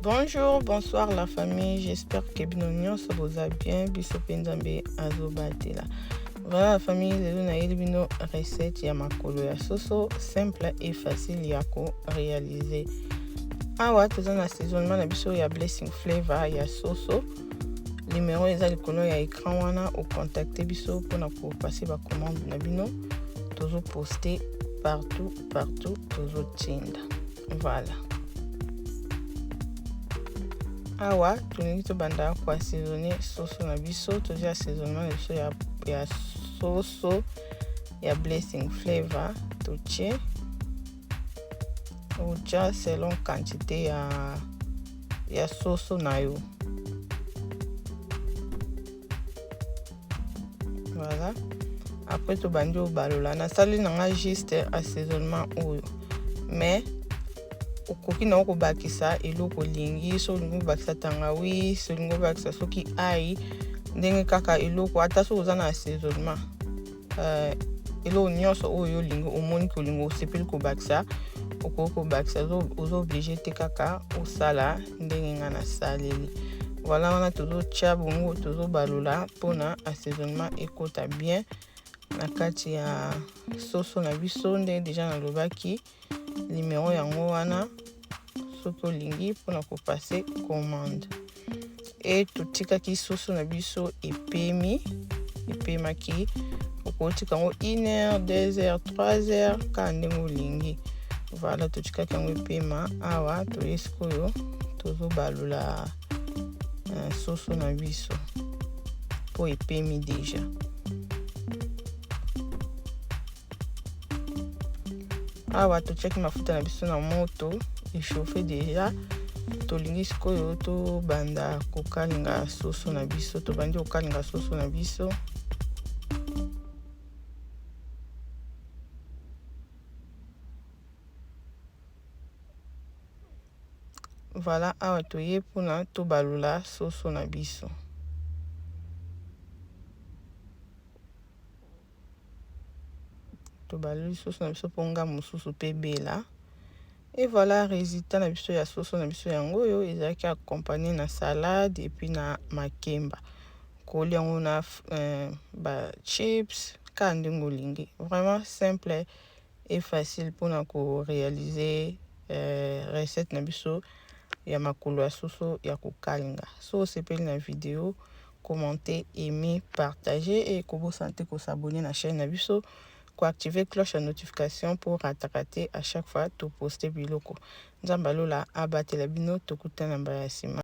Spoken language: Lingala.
Bonjour, bonsoir la famille, j'espère que bino ça vous a bien, biso pendambe azobatela. Voilà la famille, lelo na yeli bino recette ya makolo ya soso simple et facile ya ko réaliser. Awa toza na assaisonnement na biso ya blessing flavor ya soso. Numéro eza likolo ya écran wana o contacter biso pona ko passer ba commande na bino. Tozo poster partout tozo tinda. Voilà. Awa tolingi tobanda ko assaisonner soso na biso, tozi assaisonnement na biso ya soso ya blessing flavor totie otia selon quantité ya soso na yo. Voilà. Après tobandi obalola na sali nanga juste assaisonnement oyo, mais okoki na okobakisa eloko lingi, so olingi obakisa tangawi, so olingi obakisa soki ai ndenge kaka eloko ata so oza na assaisonnement eloko nyonso oyo olingi omoni ko olingi osepeli kobakisa okoki kobakisa, ozo oblige te kaka osala ndenge nga na saleli. Voilà, wana tozotia bongo tozobalola mpona assaisonnement ekota bien na kati ya soso na biso nde deja nalobaki numéro yango wana soki olingi mpona kopase commande. E totikaki soso na biso epemaki okotika yango 1 heure 2 heures 3 heures ka ndenge olingi. Voilà, totikaki yango epema. Awa toye sikoyo tozobalola soso na biso po epemi deja. Awa totiaki mafuta na biso na moto echauffe deja, tolingi sikoyo tobanda kokalinga soso na biso. Tobandi kokalinga soso na biso. Voilà, awa toye mpona tobalola soso na biso. Tobaloli soso na biso ponga mosusu pe bela. Et voilà, résultat na biso ya soso na biso yango oyo ezalaki accompagné na salade et puis na makemba. Koli yango na ba chips ka ndenge olingi. Vraiment simple et facile mpona ko réaliser recette na biso ya makolo ya soso ya kokalinga. So sepeli na vidéo, commenter, aimer, partager et kobosante ko s'abonner na chaîne na biso, ko activer cloche de notification pour rater à chaque fois to poster biloko. Nzamba lola abatela bino tokutana mbala sima.